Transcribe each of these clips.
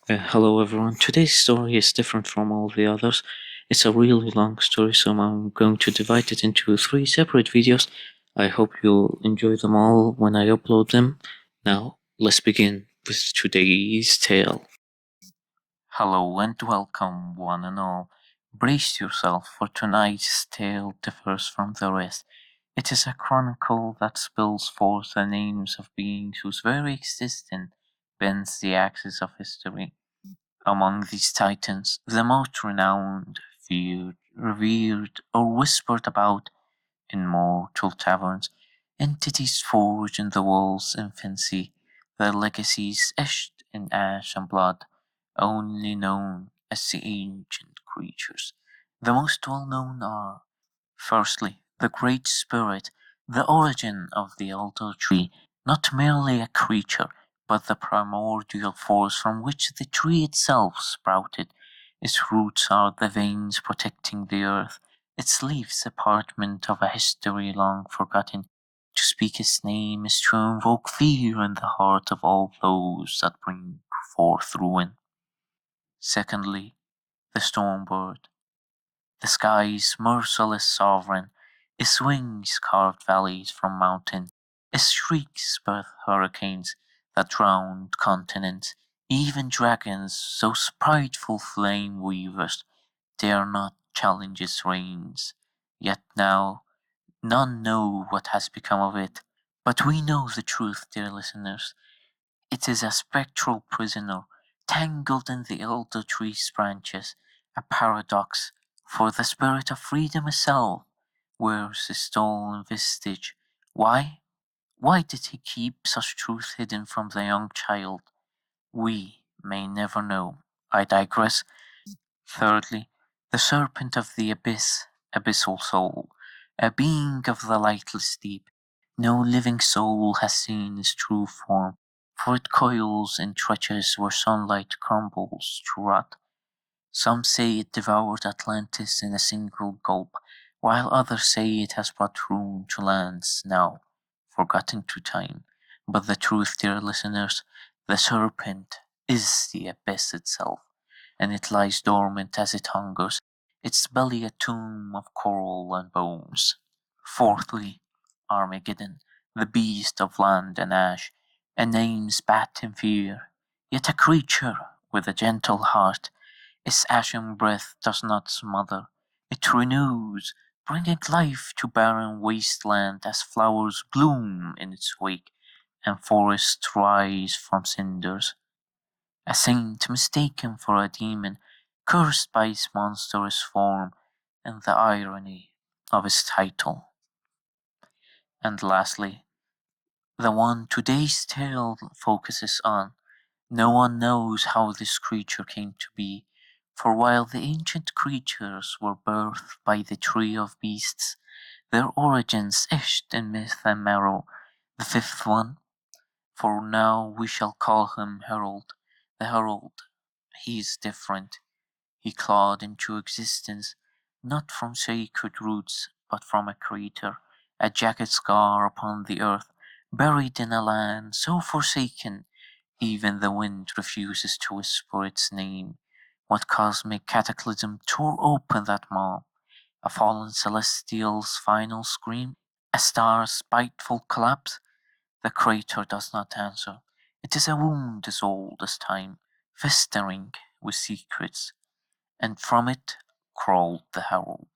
Hello everyone. Today's story is different from all the others. It's a really long story, so I'm going to divide it into three separate videos. I hope you'll enjoy them all when I upload them. Now, let's begin with today's tale. Hello and welcome, one and all. Brace yourself, for tonight's tale differs from the rest. It is a chronicle that spills forth the names of beings whose very existence bends the axis of history. Among these titans, the most renowned, feared, revered, or whispered about in mortal taverns, entities forged in the world's infancy, their legacies etched in ash and blood, only known as the ancient creatures. The most well known are, firstly, the Great Spirit, the origin of the Elder Tree, not merely a creature, but the primordial force from which the tree itself sprouted. Its roots are the veins protecting the earth, its leaves a parchment of a history long forgotten. To speak its name is to invoke fear in the heart of all those that bring forth ruin. Secondly, the storm bird. The sky's merciless sovereign, its wings carved valleys from mountain, its shrieks birth hurricanes that drowned continents, even dragons, so spiteful flame weavers, dare not challenge its reigns. Yet now none know what has become of it. But we know the truth, dear listeners. It is a spectral prisoner, tangled in the elder tree's branches, a paradox, for the spirit of freedom itself wears a stolen vestige. Why? Why did he keep such truth hidden from the young child? We may never know. I digress. Thirdly, the serpent of the abyss, abyssal soul, a being of the lightless deep. No living soul has seen its true form, for it coils in trenches where sunlight crumbles to rot. Some say it devoured Atlantis in a single gulp, while others say it has brought ruin to lands now forgotten to time. But the truth, dear listeners, the serpent is the abyss itself, and it lies dormant as it hungers, its belly a tomb of coral and bones. Fourthly, Armageddon, the beast of land and ash, a name spat in fear, yet a creature with a gentle heart. Its ashen breath does not smother, it renews, bringing life to barren wasteland as flowers bloom in its wake and forests rise from cinders. A saint mistaken for a demon, cursed by its monstrous form and the irony of its title. And lastly, the one today's tale focuses on. No one knows how this creature came to be, for while the ancient creatures were birthed by the tree of beasts, their origins etched in myth and marrow. The fifth one, for now we shall call him Harold. The Herald, he is different. He clawed into existence, not from sacred roots, but from a crater, a jagged scar upon the earth, buried in a land so forsaken, even the wind refuses to whisper its name. What cosmic cataclysm tore open that maw? A fallen celestial's final scream? A star's spiteful collapse? The crater does not answer. It is a wound as old as time, festering with secrets, and from it crawled the herald.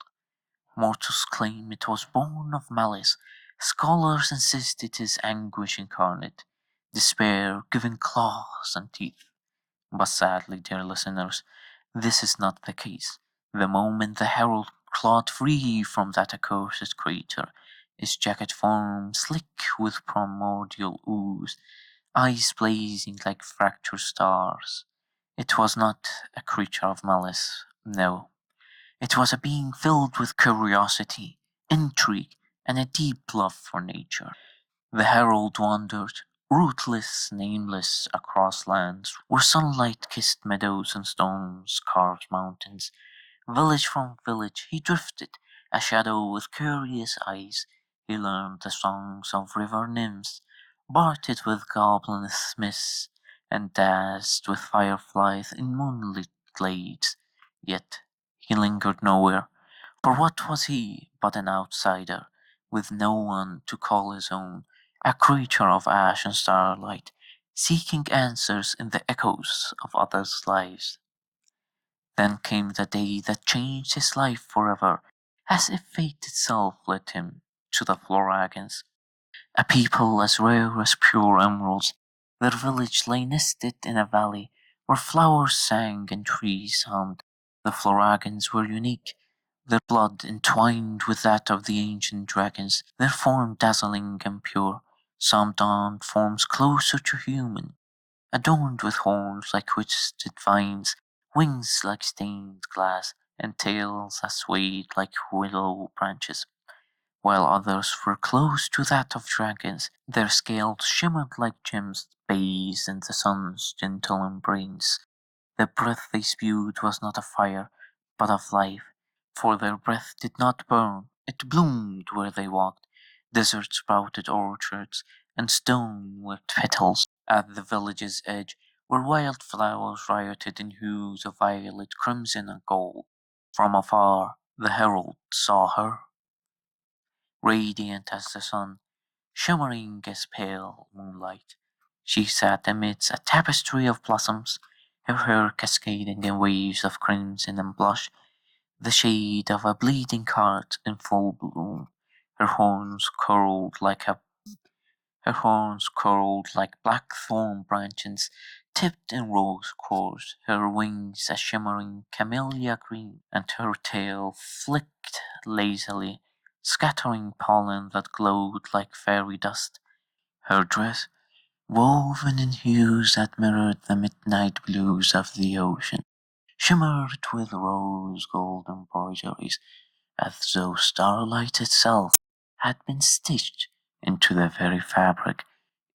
Mortals claim it was born of malice, scholars insist it is anguish incarnate, despair giving claws and teeth. But sadly, dear listeners, this is not the case. The moment the herald clawed free from that accursed creature, his jagged form slick with primordial ooze, eyes blazing like fractured stars, it was not a creature of malice, no. It was a being filled with curiosity, intrigue, and a deep love for nature. The herald wandered, rootless, nameless, across lands where sunlight kissed meadows and stones carved mountains. Village from village he drifted, a shadow with curious eyes. He learned the songs of river nymphs, bartered with goblin smiths, and danced with fireflies in moonlit glades. Yet he lingered nowhere, for what was he but an outsider, with no one to call his own, a creature of ash and starlight, seeking answers in the echoes of others' lives. Then came the day that changed his life forever, as if fate itself led him to the Floragans, a people as rare as pure emeralds. Their village lay nested in a valley where flowers sang and trees hummed. The Floragans were unique, their blood entwined with that of the ancient dragons, their form dazzling and pure, some donned forms closer to human, adorned with horns like twisted vines, wings like stained glass, and tails that swayed like willow branches, while others were close to that of dragons. Their scales shimmered like gems bathed in the sun's gentle embrace. The breath they spewed was not of fire, but of life, for their breath did not burn, it bloomed where they walked. Desert sprouted orchards, and stone with petals at the village's edge, where wild flowers rioted in hues of violet, crimson, and gold. From afar, the herald saw her, radiant as the sun, shimmering as pale moonlight. She sat amidst a tapestry of blossoms, her hair cascading in waves of crimson and blush, the shade of a bleeding heart in full bloom. Her horns curled like a her horns curled like black thorn branches tipped in rose quartz, her wings a shimmering camellia green, and her tail flicked lazily, scattering pollen that glowed like fairy dust. Her dress, woven in hues that mirrored the midnight blues of the ocean, shimmered with rose gold embroideries, as though starlight itself had been stitched into the very fabric.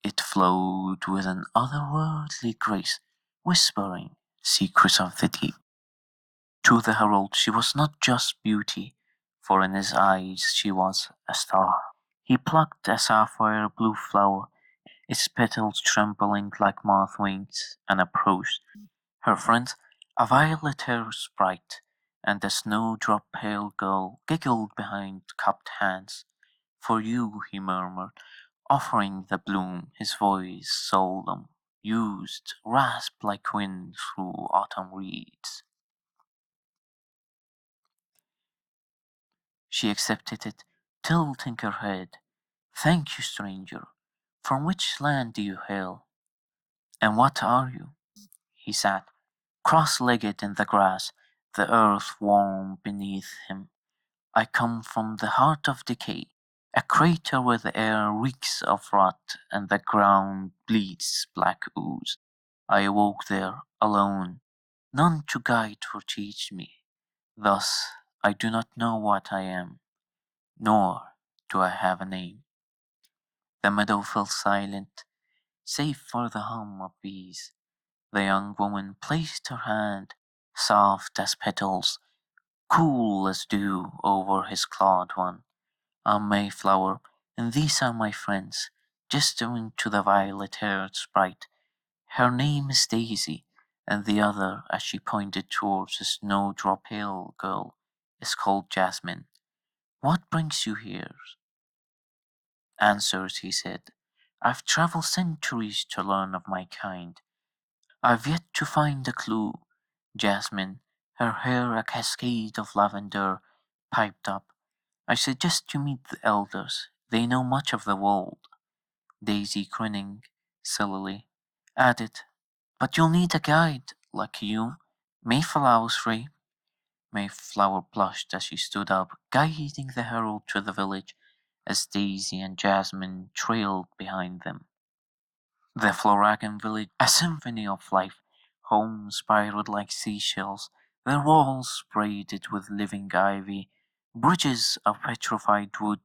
It flowed with an otherworldly grace, whispering secrets of the deep. To the herald she was not just beauty, for in his eyes she was a star. He plucked a sapphire blue flower, its petals trembling like moth wings, and approached. Her friend, a violet-haired sprite, and the snowdrop pale girl giggled behind cupped hands. "For you," he murmured, offering the bloom, his voice solemn, used, rasped like wind through autumn reeds. She accepted it, tilting her head. "Thank you, stranger. From which land do you hail? And what are you?" He sat, cross-legged in the grass, the earth warm beneath him. "I come from the heart of decay, a crater where the air reeks of rot and the ground bleeds black ooze. I awoke there, alone, none to guide or teach me. Thus I do not know what I am, nor do I have a name." The meadow fell silent, save for the hum of bees. The young woman placed her hand, soft as petals, cool as dew, over his clawed one. "I'm Mayflower, and these are my friends," gesturing to the violet-haired sprite. "Her name is Daisy, and the other," as she pointed towards the snowdrop pale girl, "is called Jasmine. What brings you here?" "Answers," he said. "I've traveled centuries to learn of my kind. I've yet to find a clue." Jasmine, her hair a cascade of lavender, piped up. "I suggest you meet the elders. They know much of the world." Daisy, grinning sillily, added, "But you'll need a guide, like you. Mayflower's free." Mayflower blushed as she stood up, guiding the herald to the village, as Daisy and Jasmine trailed behind them. The Floragan village, a symphony of life, homes spiraled like seashells, their walls braided with living ivy, bridges of petrified wood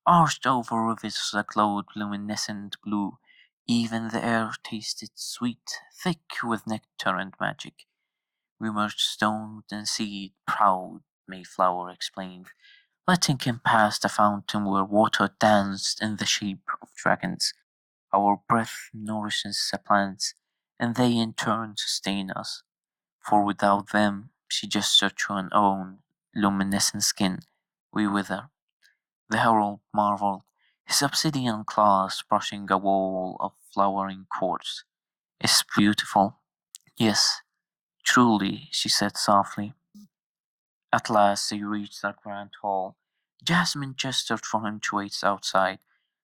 arched over rivers that glowed luminescent blue. Even the air tasted sweet, thick with nectar and magic. "We merged stone and seed, proud," Mayflower explained, letting him pass the fountain where water danced in the shape of dragons. "Our breath nourishes the plants, and they in turn sustain us, for without them, she gestured to an own luminescent skin, we wither. The herald marveled, his obsidian claws brushing a wall of flowering quartz. Is beautiful? Yes, truly, she said softly. At last they reached the grand hall. Jasmine gestured for him to wait outside,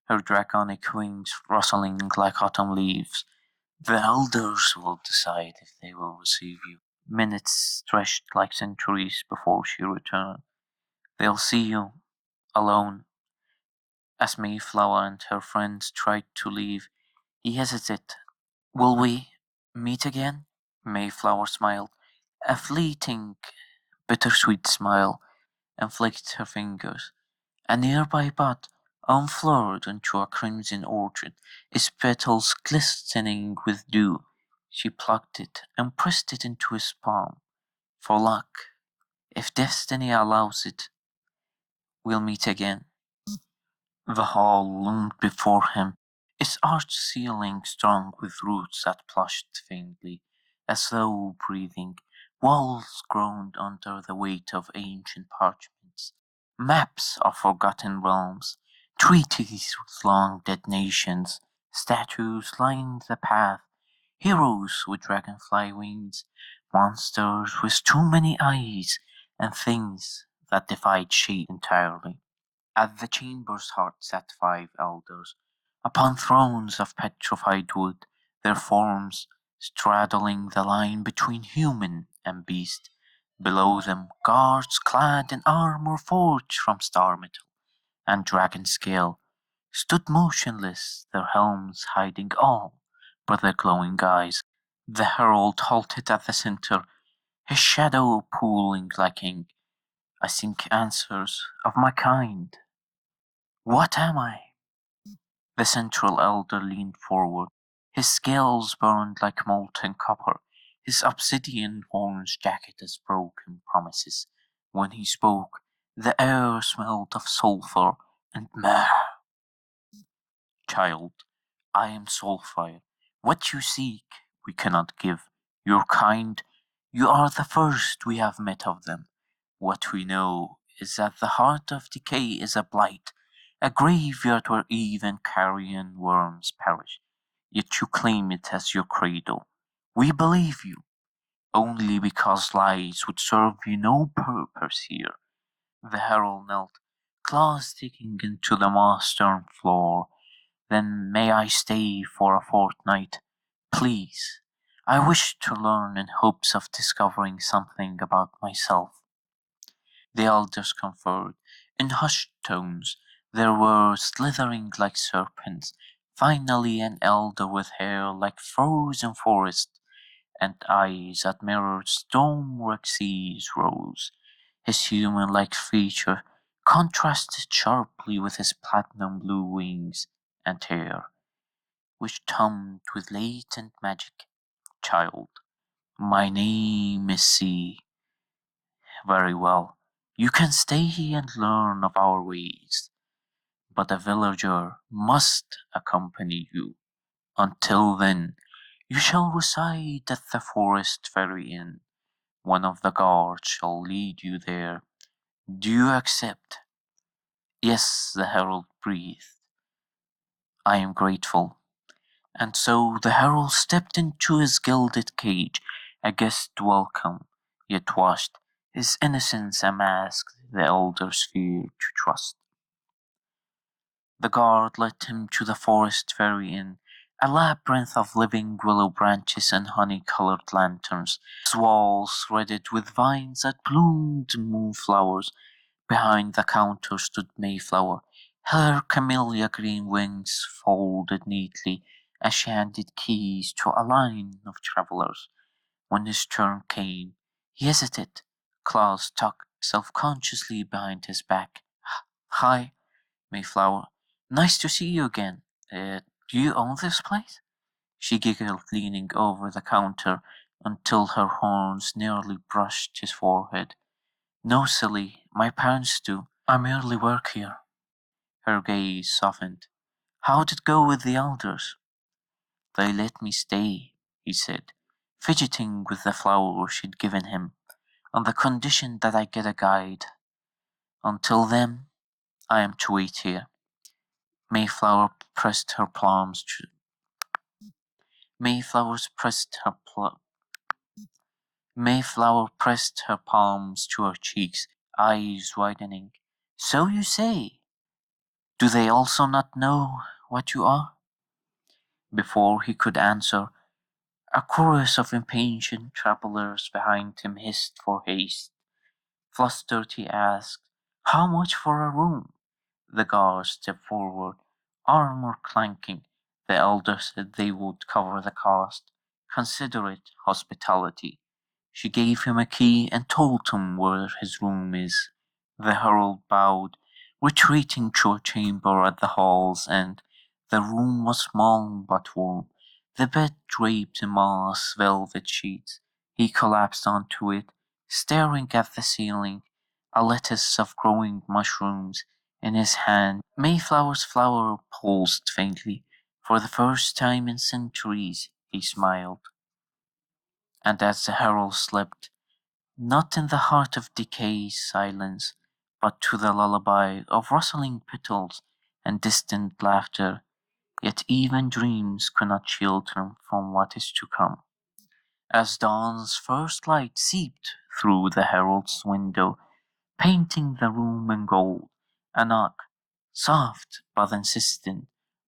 her draconic wings rustling like autumn leaves. The elders will decide if they will receive you. Minutes stretched like centuries before she returned. They'll see you alone. As Mayflower and her friends tried to leave, he hesitated. Will we meet again? Mayflower smiled, a fleeting, bittersweet smile, and flicked her fingers. A nearby bud unfurled into a crimson orchid, its petals glistening with dew. She plucked it and pressed it into his palm. For luck, if destiny allows it, we'll meet again. The hall loomed before him, its arched ceiling strung with roots that plushed faintly, as though breathing. Walls groaned under the weight of ancient parchments, maps of forgotten realms, treaties with long dead nations. Statues lined the path, heroes with dragonfly wings, monsters with too many eyes, and things that defied shape entirely. At the chamber's heart sat five elders, upon thrones of petrified wood, their forms straddling the line between human and beast. Below them, guards clad in armor forged from star metal and dragon scale stood motionless, their helms hiding all but their glowing eyes. The herald halted at the center, his shadow pooling like ink. I seek answers of my kind. What am I? The central elder leaned forward. His scales burned like molten copper. His obsidian horns jagged as broken promises. When he spoke, the air smelled of sulphur and myrrh. Child, I am Soulfire. What you seek, we cannot give. Your kind, you are the first we have met of them. What we know is that the heart of decay is a blight, a graveyard where even carrion worms perish. Yet you claim it as your cradle. We believe you, only because lies would serve you no purpose here. The herald knelt, claws digging into the moss-torn floor. Then may I stay for a fortnight, please? I wish to learn in hopes of discovering something about myself. The elders conferred in hushed tones, their words slithering like serpents. Finally an elder with hair like frozen forest and eyes that mirrored storm-wrecked seas rose. His human-like feature contrasted sharply with his platinum blue wings and hair, which hummed with latent magic. Child, my name is Sea. Very well. You can stay and learn of our ways, but a villager must accompany you. Until then, you shall reside at the Forest Fairy Inn. One of the guards shall lead you there. Do you accept? Yes, the herald breathed. I am grateful. And so the herald stepped into his gilded cage, a guest welcome, yet washed, his innocence a mask the elders feared to trust. The guard led him to the Forest Fairy Inn, a labyrinth of living willow branches and honey-colored lanterns, its walls threaded with vines that bloomed moonflowers. Behind the counter stood Mayflower, her camellia green wings folded neatly as she handed keys to a line of travelers. When his turn came, he hesitated, claws tucked self-consciously behind his back. Hi, Mayflower. Nice to see you again. Do you own this place? She giggled, leaning over the counter until her horns nearly brushed his forehead. No, silly, my parents do. I merely work here. Her gaze softened. How'd it go with the elders? They let me stay. he said, fidgeting with the flower she'd given him, on the condition that I get a guide. Until then, I am to wait here. Mayflower pressed her palms to Mayflowers pressed her pl- Mayflower pressed her palms to her cheeks, eyes widening. So you say? Do they also not know what you are? Before he could answer, a chorus of impatient travelers behind him hissed for haste. Flustered, he asked, "How much for a room?" The guards stepped forward, armor clanking. The elder said they would cover the cost. Consider it hospitality. She gave him a key and told him where his room is. The herald bowed, retreating to a chamber at the hall's end. The room was small but warm, the bed draped in moss velvet sheets. He collapsed onto it, staring at the ceiling, a lettuce of growing mushrooms in his hand. Mayflower's flower pulsed faintly. For the first time in centuries, he smiled. And as the herald slept, not in the heart of decay's silence, but to the lullaby of rustling petals and distant laughter, yet even dreams could not shield him from what is to come. As dawn's first light seeped through the herald's window, painting the room in gold, a knock, soft but insistent,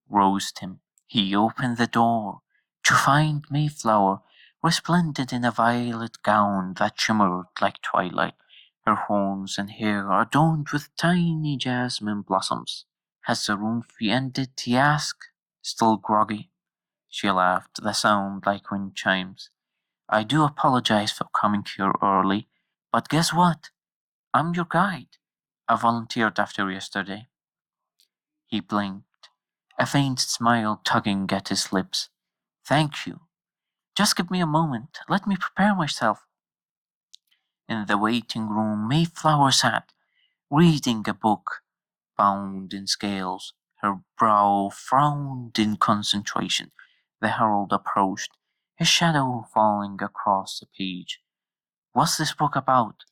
roused him. He opened the door to find Mayflower resplendent in a violet gown that shimmered like twilight, her horns and hair adorned with tiny jasmine blossoms. Has the room ended? He asked, still groggy. She laughed, the sound like wind chimes. I do apologize for coming here early, but guess what? I'm your guide. I volunteered after yesterday. He blinked, a faint smile tugging at his lips. Thank you. Just give me a moment. Let me prepare myself. In the waiting room, Mayflower sat, reading a book bound in scales. Her brow frowned in concentration. The herald approached, his shadow falling across the page. What's this book about?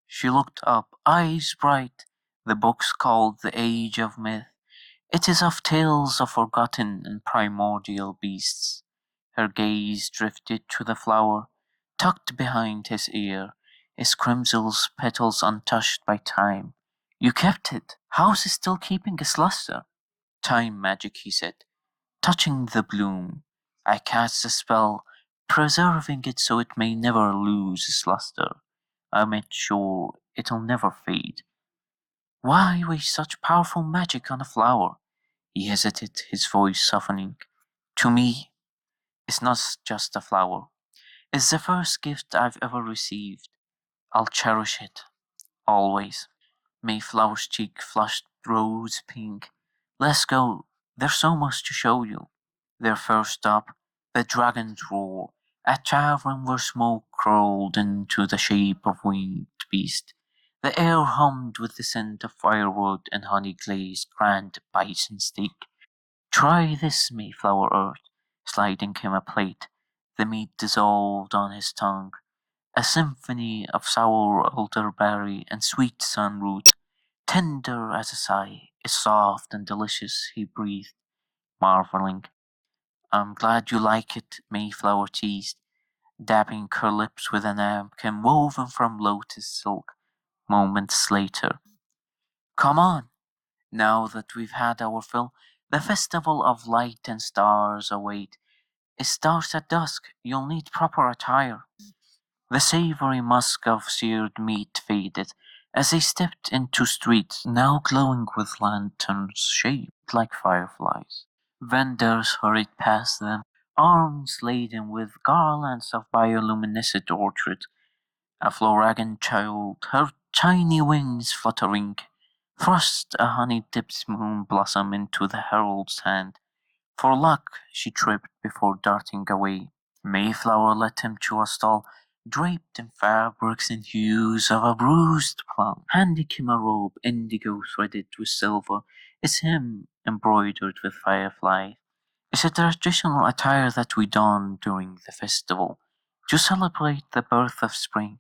She looked up, eyes bright. The book's called The Age of Myth. It is of tales of forgotten and primordial beasts. Her gaze drifted to the flower, tucked behind his ear, its crimson petals untouched by time. You kept it. How's it still keeping its luster? Time magic, he said, touching the bloom. I cast a spell, preserving it so it may never lose its luster. I make sure it'll never fade. Why waste such powerful magic on a flower? He hesitated, his voice softening. To me, it's not just a flower. It's the first gift I've ever received. I'll cherish it, always. Mayflower's cheek flushed rose pink. Let's go. There's so much to show you. Their first stop, the Dragon's Roar, a tavern where smoke crawled into the shape of winged beast. The air hummed with the scent of firewood and honey-glazed grand bison steak. Try this, Mayflower urged, sliding him a plate. The meat dissolved on his tongue, a symphony of sour elderberry and sweet sunroot. Tender as a sigh, it's soft and delicious, he breathed, marveling. I'm glad you like it, Mayflower teased, dabbing her lips with a napkin woven from lotus silk. Moments later. Come on, now that we've had our fill, the festival of light and stars await. It starts at dusk, you'll need proper attire. The savory musk of seared meat faded as they stepped into streets now glowing with lanterns shaped like fireflies. Vendors hurried past them, arms laden with garlands of bioluminescent orchids. A Florian child, her tiny wings fluttering, thrust a honey-tipped moon blossom into the herald's hand. For luck, she tripped before darting away. Mayflower led him to a stall draped in fabrics and hues of a bruised plum, handing him a robe indigo threaded with silver, its hem embroidered with fireflies. is a traditional attire that we don during the festival to celebrate the birth of spring.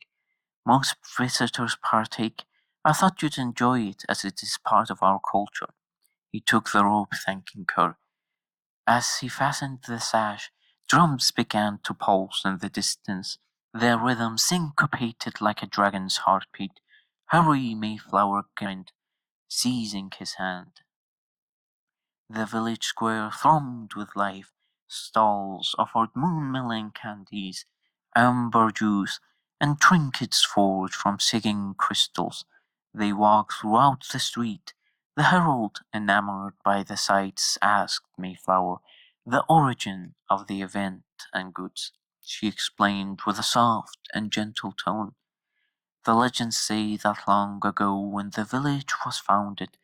Most visitors partake. I thought you'd enjoy it as it is part of our culture. He took the rope, thanking her. As he fastened the sash, drums began to pulse in the distance, their rhythm syncopated like a dragon's heartbeat. Hurry, Mayflower grinned, seizing his hand. The village square thrummed with life. Stalls offered moon-milling candies, amber juice, and trinkets forged from singing crystals. They walked throughout the street. The herald, enamored by the sights, asked Mayflower the origin of the event and goods. She explained with a soft and gentle tone. The legends say that long ago, when the village was founded,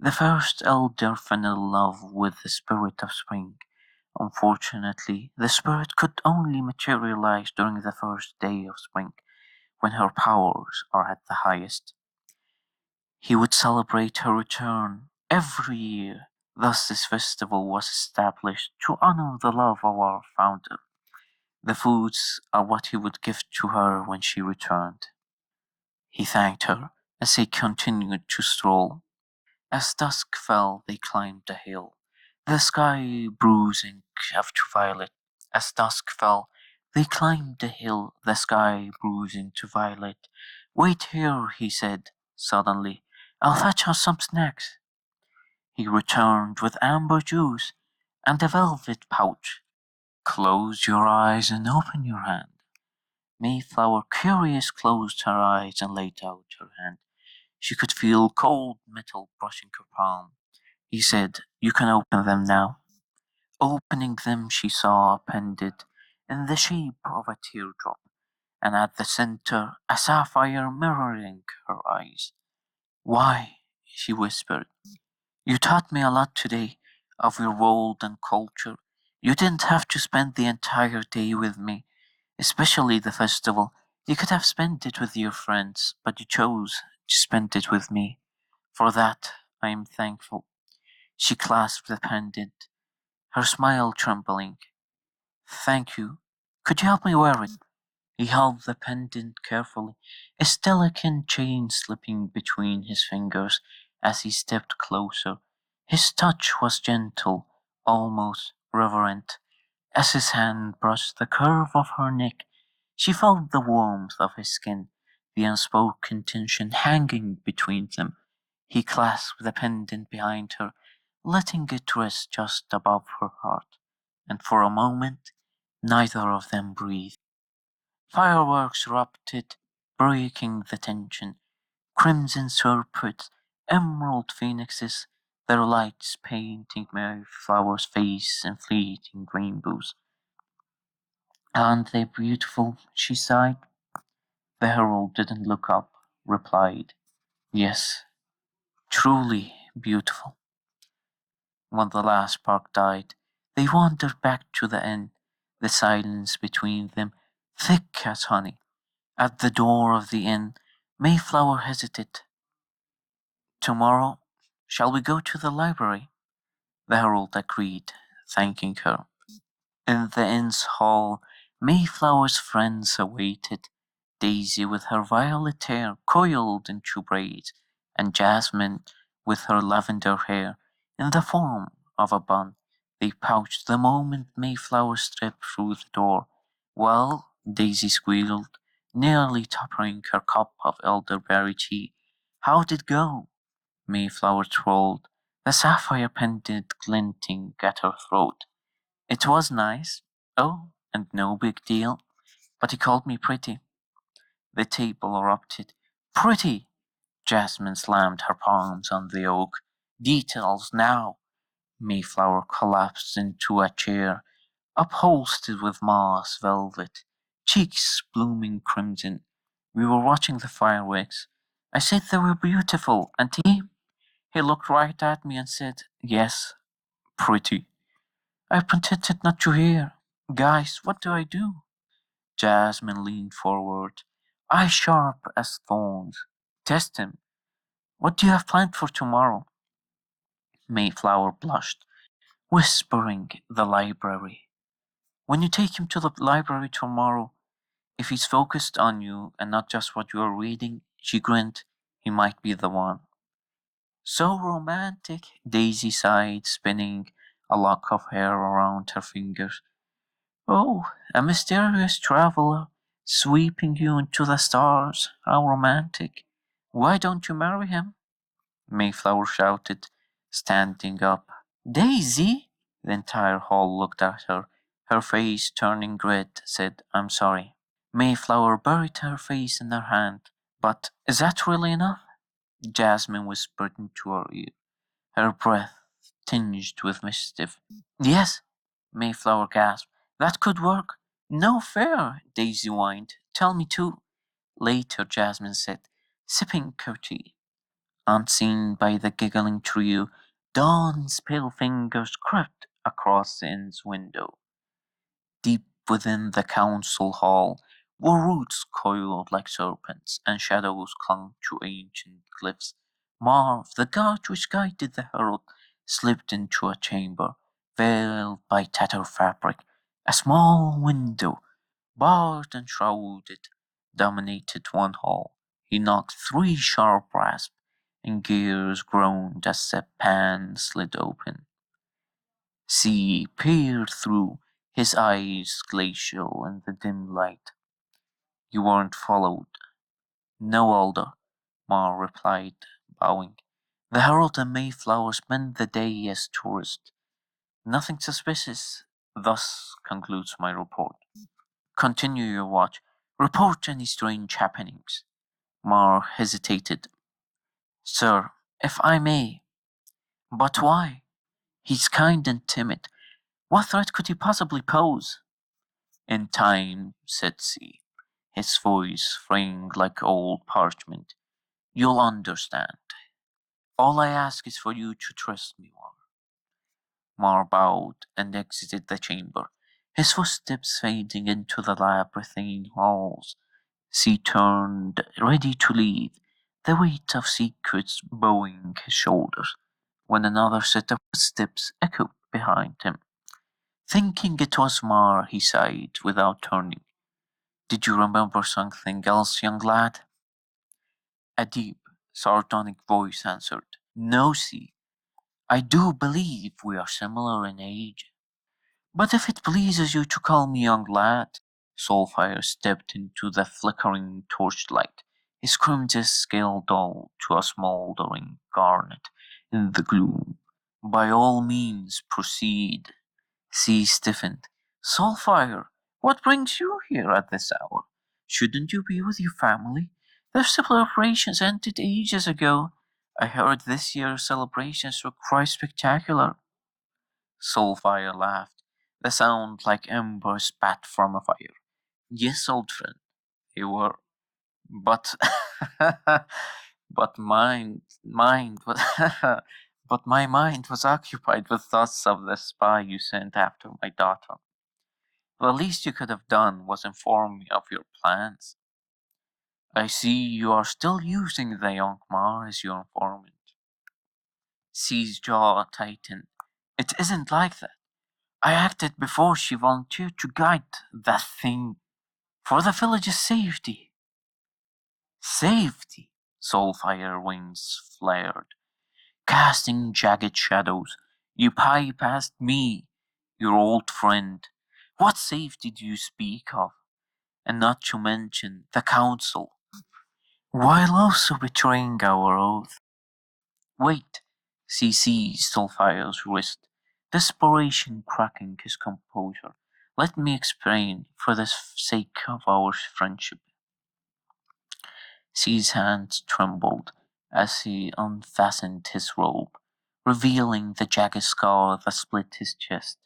the first elder fell in love with the spirit of spring. Unfortunately, the spirit could only materialize during the first day of spring, when her powers are at the highest. He would celebrate her return every year. Thus, this festival was established to honor the love of our founder. The foods are what he would give to her when she returned. He thanked her as he continued to stroll. As dusk fell, they climbed the hill, the sky bruising to violet. As dusk fell, they climbed the hill, the sky bruising to violet. Wait here, he said, suddenly. I'll fetch us some snacks. He returned with amber juice and a velvet pouch. Close your eyes and open your hand. Mayflower, curious, closed her eyes and laid out her hand. She could feel cold metal brushing her palm. He said, You can open them now. Opening them, she saw appended, in the shape of a teardrop, and at the center a sapphire mirroring her eyes. Why, she whispered, you taught me a lot today of your world and culture. You didn't have to spend the entire day with me, especially the festival. You could have spent it with your friends, but you chose to spend it with me. For that, I am thankful. She clasped the pendant, her smile trembling. Thank you. Could you help me wear it? He held the pendant carefully, a delicate chain slipping between his fingers as he stepped closer. His touch was gentle, almost reverent. As his hand brushed the curve of her neck, she felt the warmth of his skin, the unspoken tension hanging between them. He clasped the pendant behind her, letting it rest just above her heart, and for a moment neither of them breathed. Fireworks erupted, breaking the tension. Crimson serpents, emerald phoenixes, their lights painting Mayflower's face in fleeting rainbows. Aren't they beautiful? She sighed. The herald didn't look up, replied, Yes, truly beautiful. When the last spark died, they wandered back to the inn, the silence between them thick as honey. At the door of the inn, Mayflower hesitated. Tomorrow, shall we go to the library? The herald agreed, thanking her. In the inn's hall, Mayflower's friends awaited, Daisy with her violet hair coiled into braids, and Jasmine with her lavender hair in the form of a bun. They pouched the moment Mayflower stepped through the door. Well, Daisy squealed, nearly toppling her cup of elderberry tea. How'd it go? Mayflower trolled, the sapphire pendant glinting at her throat. It was nice. Oh, and no big deal. But he called me pretty. The table erupted. Pretty! Jasmine slammed her palms on the oak. Details now! Mayflower collapsed into a chair, upholstered with moss velvet, cheeks blooming crimson. We were watching the fireworks. I said they were beautiful, and he looked right at me and said, Yes, pretty. I pretended not to hear. Guys, what do I do? Jasmine leaned forward, eyes sharp as thorns. Test him. What do you have planned for tomorrow? Mayflower blushed. whispering the library. When you take him to the library tomorrow, if he's focused on you and not just what you're reading, she grinned, he might be the one. So romantic, Daisy sighed, spinning a lock of hair around her fingers. Oh, a mysterious traveler, sweeping you into the stars. How romantic. Why don't you marry him? Mayflower shouted, standing up. Daisy! The entire hall looked at her. Her face, turning red, said, I'm sorry. Mayflower buried her face in her hand. But is that really enough? Jasmine whispered into her ear, her breath tinged with mischief. Yes, Mayflower gasped. That could work. No fair, Daisy whined. Tell me too. Later, Jasmine said, sipping her tea. Unseen by the giggling trio, Dawn's pale fingers crept across the inn's window. Deep within the council hall, where roots coiled like serpents and shadows clung to ancient cliffs, Marv, the guard which guided the herald, slipped into a chamber veiled by tattered fabric. A small window, barred and shrouded, dominated one hall. He knocked three sharp rasps, and gears groaned as the pan slid open. Sea peered through, his eyes glacial in the dim light. You weren't followed. No, Alder, Mar replied, bowing. The Herald and Mayflower spent the day as tourists. Nothing suspicious. Thus concludes my report. Continue your watch. Report any strange happenings. Mar hesitated. Sir, if I may. But why? He's kind and timid. What threat could he possibly pose? In time, said C, his voice fraying like old parchment, you'll understand. All I ask is for you to trust me, Mar. Mar bowed and exited the chamber, his footsteps fading into the labyrinthine halls. C turned, ready to leave, the weight of secrets bowing his shoulders, when another set of footsteps echoed behind him. Thinking it was Mar, he sighed without turning. Did you remember something else, young lad? A deep, sardonic voice answered, No, see, I do believe we are similar in age. But if it pleases you to call me young lad, Soulfire stepped into the flickering torchlight, his crimson scale dull to a smouldering garnet in the gloom. By all means proceed. C stiffened. Soulfire, what brings you here at this hour? Shouldn't you be with your family? The celebrations ended ages ago. I heard this year's celebrations were quite spectacular. Soulfire laughed, the sound like embers spat from a fire. Yes, old friend, they were. But but mind was but my mind was occupied with thoughts of the spy you sent after my daughter. The least you could have done was inform me of your plans. I see you are still using the young Mar as your informant. C's jaw tightened. It isn't like that. I acted before she volunteered to guide that thing for the village's safety. Safety! Soulfire wings flared, casting jagged shadows. You bypassed me, your old friend. What safety do you speak of? And not to mention the council, while also betraying our oath. Wait, CC Soulfire's wrist, desperation cracking his composure. Let me explain for the sake of our friendship. C's hands trembled as he unfastened his robe, revealing the jagged scar that split his chest,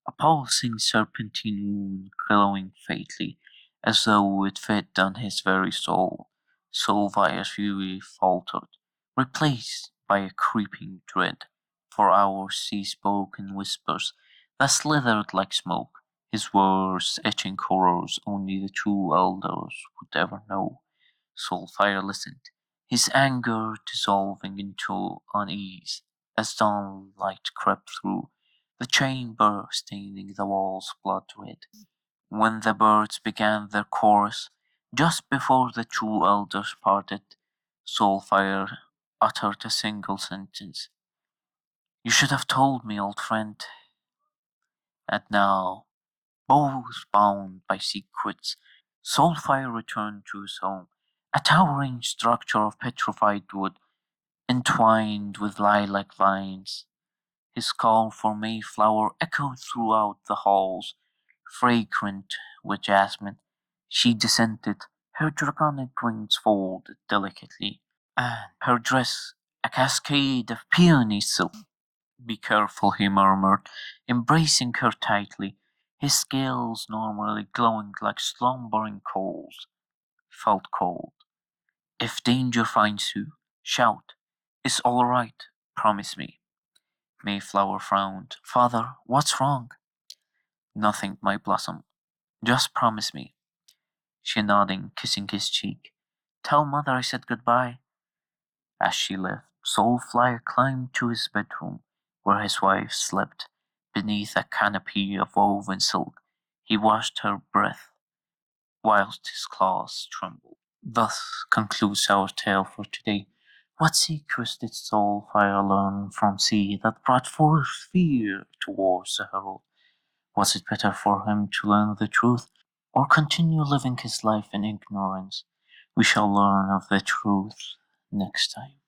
a pulsing serpentine wound glowing faintly, as though it fed on his very soul. Soulfire's fury faltered, replaced by a creeping dread. For hours he spoke in whispers that slithered like smoke, his words etching horrors only the true elders would ever know. Soulfire listened, his anger dissolving into unease as dawnlight crept through the chamber staining the walls blood red. When the birds began their chorus, just before the two elders parted, Soulfire uttered a single sentence. You should have told me, old friend. And now, both bound by secrets, Soulfire returned to his home, a towering structure of petrified wood, entwined with lilac vines. His call for Mayflower echoed throughout the halls, fragrant with jasmine. She descended, her draconic wings folded delicately, and her dress a cascade of peony silk. Be careful, he murmured, embracing her tightly. His scales, normally glowing like slumbering coals, felt cold. If danger finds you, shout. It's all right. Promise me. Mayflower frowned. Father, what's wrong? Nothing, my blossom. Just promise me. She nodding, kissing his cheek. Tell mother I said goodbye. As she left, Soulfire climbed to his bedroom, where his wife slept. Beneath a canopy of woven silk, he watched her breath, whilst his claws trembled. Thus concludes our tale for today. What secrets did Soulfire learn from sea that brought forth fear towards the herald? Was it better for him to learn the truth, or continue living his life in ignorance? We shall learn of the truth next time.